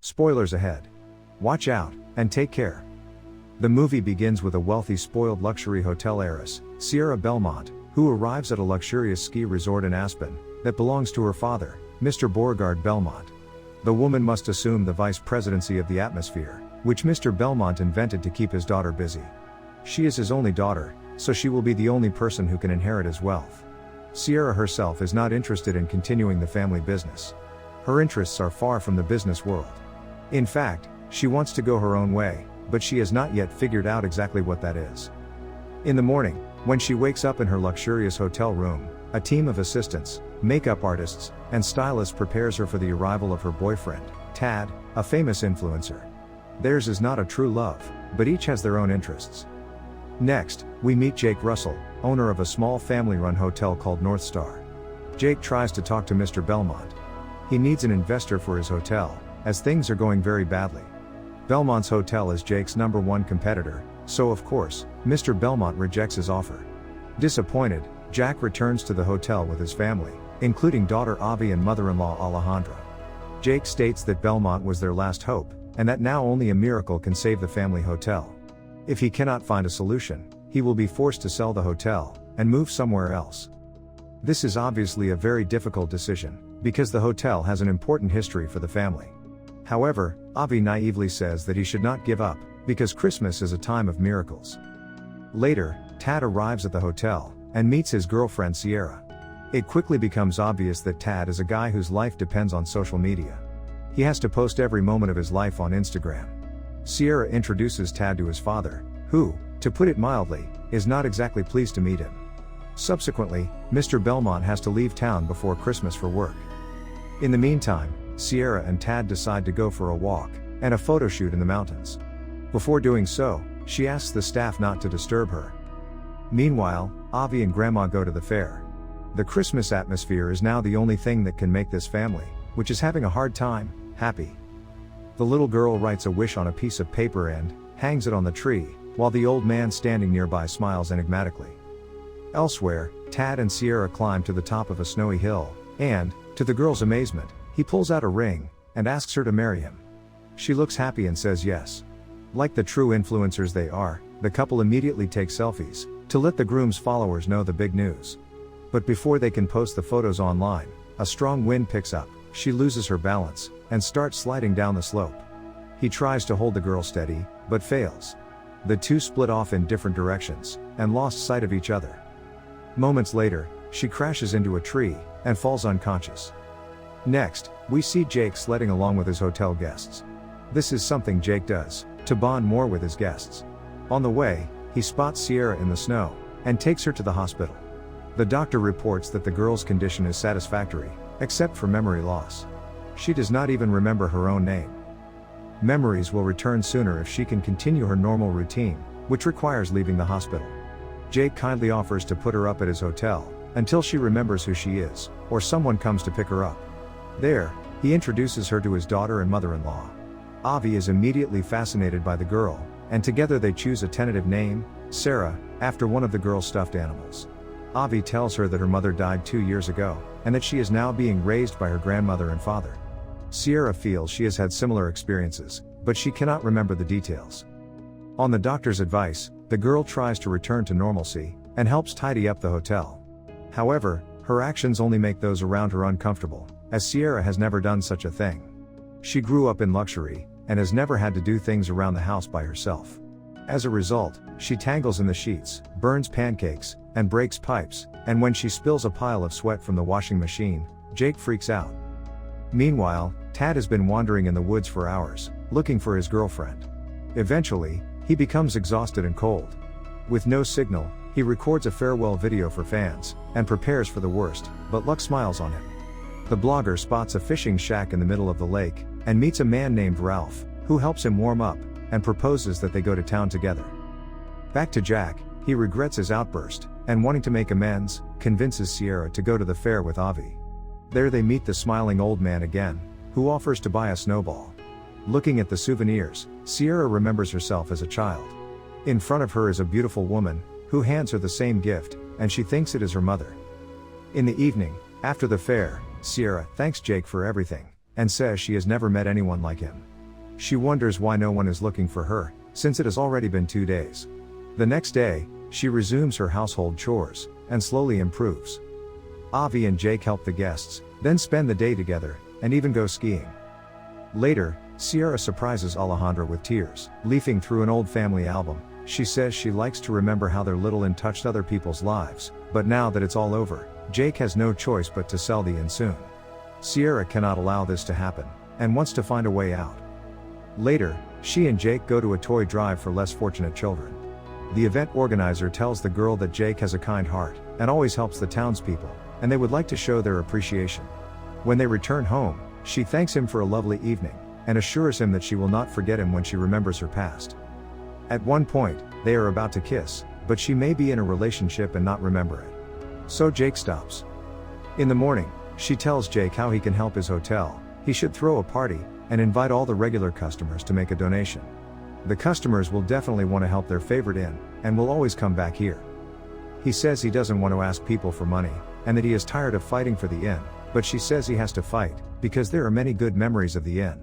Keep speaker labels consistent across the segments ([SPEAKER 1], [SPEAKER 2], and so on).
[SPEAKER 1] Spoilers ahead. Watch out, and take care. The movie begins with a wealthy spoiled luxury hotel heiress, Sierra Belmont, who arrives at a luxurious ski resort in Aspen, that belongs to her father, Mr. Beauregard Belmont. The woman must assume the vice presidency of the atmosphere, which Mr. Belmont invented to keep his daughter busy. She is his only daughter, so she will be the only person who can inherit his wealth. Sierra herself is not interested in continuing the family business. Her interests are far from the business world. In fact, she wants to go her own way, but she has not yet figured out exactly what that is. In the morning, when she wakes up in her luxurious hotel room, a team of assistants, makeup artists, and stylists prepares her for the arrival of her boyfriend, Tad, a famous influencer. Theirs is not a true love, but each has their own interests. Next, we meet Jake Russell, owner of a small family-run hotel called North Star. Jake tries to talk to Mr. Belmont. He needs an investor for his hotel, as things are going very badly. Belmont's hotel is Jake's #1 competitor, so of course, Mr. Belmont rejects his offer. Disappointed, Jack returns to the hotel with his family, including daughter Avi and mother-in-law Alejandra. Jake states that Belmont was their last hope, and that now only a miracle can save the family hotel. If he cannot find a solution, he will be forced to sell the hotel, and move somewhere else. This is obviously a very difficult decision, because the hotel has an important history for the family. However, Avi naively says that he should not give up, because Christmas is a time of miracles. Later, Tad arrives at the hotel, and meets his girlfriend Sierra. It quickly becomes obvious that Tad is a guy whose life depends on social media. He has to post every moment of his life on Instagram. Sierra introduces Tad to his father, who, to put it mildly, is not exactly pleased to meet him. Subsequently, Mr. Belmont has to leave town before Christmas for work. In the meantime, Sierra and Tad decide to go for a walk, and a photo shoot in the mountains. Before doing so, she asks the staff not to disturb her. Meanwhile, Avi and Grandma go to the fair. The Christmas atmosphere is now the only thing that can make this family, which is having a hard time, happy. The little girl writes a wish on a piece of paper and hangs it on the tree, while the old man standing nearby smiles enigmatically. Elsewhere, Tad and Sierra climb to the top of a snowy hill, and, to the girl's amazement, he pulls out a ring, and asks her to marry him. She looks happy and says yes. Like the true influencers they are, the couple immediately take selfies, to let the groom's followers know the big news. But before they can post the photos online, a strong wind picks up, she loses her balance, and starts sliding down the slope. He tries to hold the girl steady, but fails. The two split off in different directions, and lost sight of each other. Moments later, she crashes into a tree, and falls unconscious. Next, we see Jake sledding along with his hotel guests. This is something Jake does, to bond more with his guests. On the way, he spots Sierra in the snow, and takes her to the hospital. The doctor reports that the girl's condition is satisfactory, except for memory loss. She does not even remember her own name. Memories will return sooner if she can continue her normal routine, which requires leaving the hospital. Jake kindly offers to put her up at his hotel, until she remembers who she is, or someone comes to pick her up. There, he introduces her to his daughter and mother-in-law. Avi is immediately fascinated by the girl, and together they choose a tentative name, Sarah, after one of the girl's stuffed animals. Avi tells her that her mother died 2 years ago, and that she is now being raised by her grandmother and father. Sierra feels she has had similar experiences, but she cannot remember the details. On the doctor's advice, the girl tries to return to normalcy, and helps tidy up the hotel. However, her actions only make those around her uncomfortable, as Sierra has never done such a thing. She grew up in luxury, and has never had to do things around the house by herself. As a result, she tangles in the sheets, burns pancakes, and breaks pipes, and when she spills a pile of sweat from the washing machine, Jake freaks out. Meanwhile, Tad has been wandering in the woods for hours, looking for his girlfriend. Eventually, he becomes exhausted and cold. With no signal, he records a farewell video for fans, and prepares for the worst, but luck smiles on him. The blogger spots a fishing shack in the middle of the lake, and meets a man named Ralph, who helps him warm up, and proposes that they go to town together. Back to Jack, he regrets his outburst, and wanting to make amends, convinces Sierra to go to the fair with Avi. There they meet the smiling old man again, who offers to buy a snowball. Looking at the souvenirs, Sierra remembers herself as a child. In front of her is a beautiful woman, who hands her the same gift, and she thinks it is her mother. In the evening, after the fair, Sierra thanks Jake for everything, and says she has never met anyone like him. She wonders why no one is looking for her, since it has already been 2 days. The next day, she resumes her household chores, and slowly improves. Avi and Jake help the guests, then spend the day together, and even go skiing. Later, Sierra surprises Alejandra with tears. Leafing through an old family album, she says she likes to remember how their little inn touched other people's lives, but now that it's all over, Jake has no choice but to sell the inn soon. Sierra cannot allow this to happen, and wants to find a way out. Later, she and Jake go to a toy drive for less fortunate children. The event organizer tells the girl that Jake has a kind heart, and always helps the townspeople, and they would like to show their appreciation. When they return home, she thanks him for a lovely evening, and assures him that she will not forget him when she remembers her past. At one point, they are about to kiss, but she may be in a relationship and not remember it. So Jake stops. In the morning, she tells Jake how he can help his hotel. He should throw a party, and invite all the regular customers to make a donation. The customers will definitely want to help their favorite inn, and will always come back here. He says he doesn't want to ask people for money, and that he is tired of fighting for the inn, but she says he has to fight, because there are many good memories of the inn.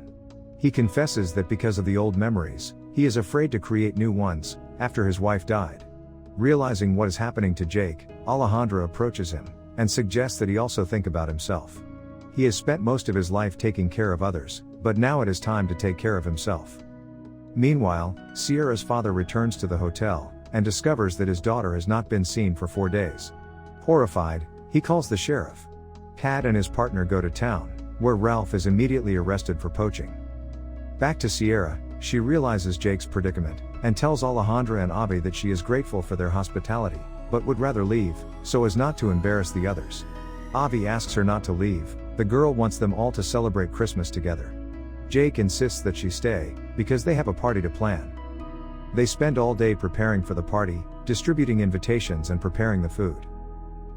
[SPEAKER 1] He confesses that because of the old memories, he is afraid to create new ones, after his wife died. Realizing what is happening to Jake, Alejandra approaches him, and suggests that he also think about himself. He has spent most of his life taking care of others, but now it is time to take care of himself. Meanwhile, Sierra's father returns to the hotel, and discovers that his daughter has not been seen for 4 days. Horrified, he calls the sheriff. Tad and his partner go to town, where Ralph is immediately arrested for poaching. Back to Sierra, she realizes Jake's predicament, and tells Alejandra and Avi that she is grateful for their hospitality, but would rather leave, so as not to embarrass the others. Avi asks her not to leave. The girl wants them all to celebrate Christmas together. Jake insists that she stay, because they have a party to plan. They spend all day preparing for the party, distributing invitations and preparing the food.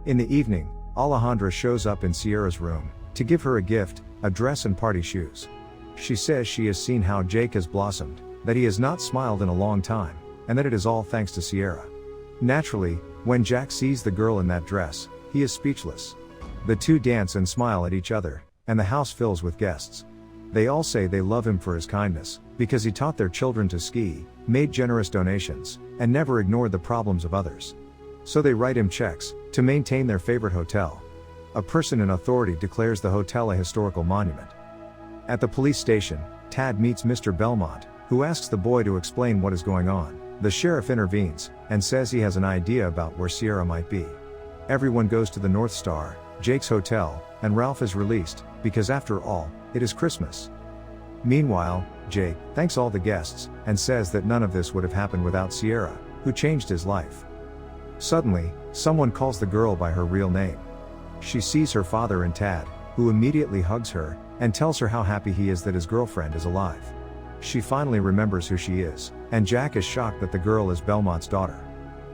[SPEAKER 1] In the evening, Alejandra shows up in Sierra's room, to give her a gift, a dress and party shoes. She says she has seen how Jake has blossomed, that he has not smiled in a long time, and that it is all thanks to Sierra. Naturally, when Jack sees the girl in that dress, he is speechless. The two dance and smile at each other, and the house fills with guests. They all say they love him for his kindness, because he taught their children to ski, made generous donations, and never ignored the problems of others. So they write him checks, to maintain their favorite hotel. A person in authority declares the hotel a historical monument. At the police station, Tad meets Mr. Belmont, who asks the boy to explain what is going on. The sheriff intervenes, and says he has an idea about where Sierra might be. Everyone goes to the North Star, Jake's hotel, and Ralph is released, because after all, it is Christmas. Meanwhile, Jake thanks all the guests, and says that none of this would have happened without Sierra, who changed his life. Suddenly, someone calls the girl by her real name. She sees her father and Tad, who immediately hugs her, and tells her how happy he is that his girlfriend is alive. She finally remembers who she is, and Jack is shocked that the girl is Belmont's daughter.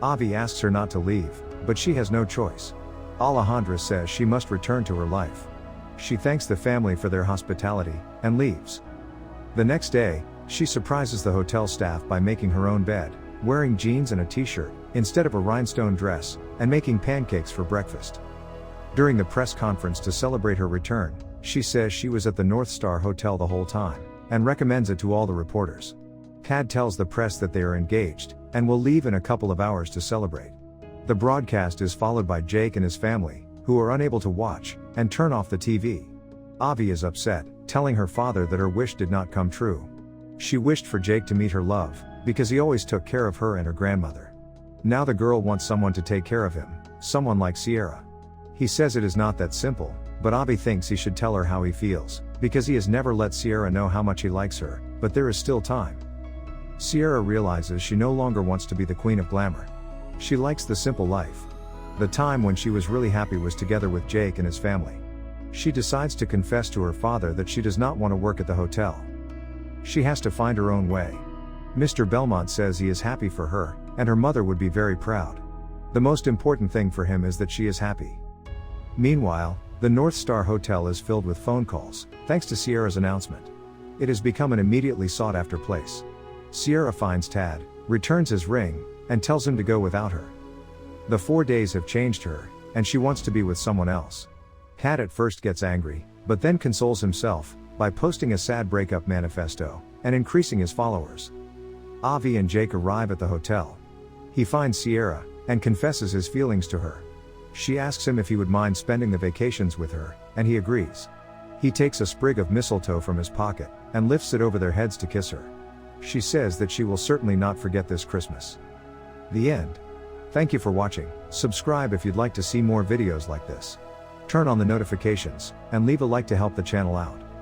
[SPEAKER 1] Avi asks her not to leave, but she has no choice. Alejandra says she must return to her life. She thanks the family for their hospitality, and leaves. The next day, she surprises the hotel staff by making her own bed, wearing jeans and a t-shirt, instead of a rhinestone dress, and making pancakes for breakfast. During the press conference to celebrate her return, she says she was at the North Star Hotel the whole time, and recommends it to all the reporters. Tad tells the press that they are engaged, and will leave in a couple of hours to celebrate. The broadcast is followed by Jake and his family, who are unable to watch, and turn off the TV. Avi is upset, telling her father that her wish did not come true. She wished for Jake to meet her love, because he always took care of her and her grandmother. Now the girl wants someone to take care of him, someone like Sierra. He says it is not that simple, but Avi thinks he should tell her how he feels, because he has never let Sierra know how much he likes her, but there is still time. Sierra realizes she no longer wants to be the queen of glamour. She likes the simple life. The time when she was really happy was together with Jake and his family. She decides to confess to her father that she does not want to work at the hotel. She has to find her own way. Mr. Belmont says he is happy for her, and her mother would be very proud. The most important thing for him is that she is happy. Meanwhile, the North Star Hotel is filled with phone calls, thanks to Sierra's announcement. It has become an immediately sought-after place. Sierra finds Tad, returns his ring, and tells him to go without her. The 4 days have changed her, and she wants to be with someone else. Tad at first gets angry, but then consoles himself by posting a sad breakup manifesto, and increasing his followers. Avi and Jake arrive at the hotel. He finds Sierra, and confesses his feelings to her. She asks him if he would mind spending the vacations with her, and he agrees. He takes a sprig of mistletoe from his pocket, and lifts it over their heads to kiss her. She says that she will certainly not forget this Christmas. The end. Thank you for watching. Subscribe if you'd like to see more videos like this. Turn on the notifications, and leave a like to help the channel out.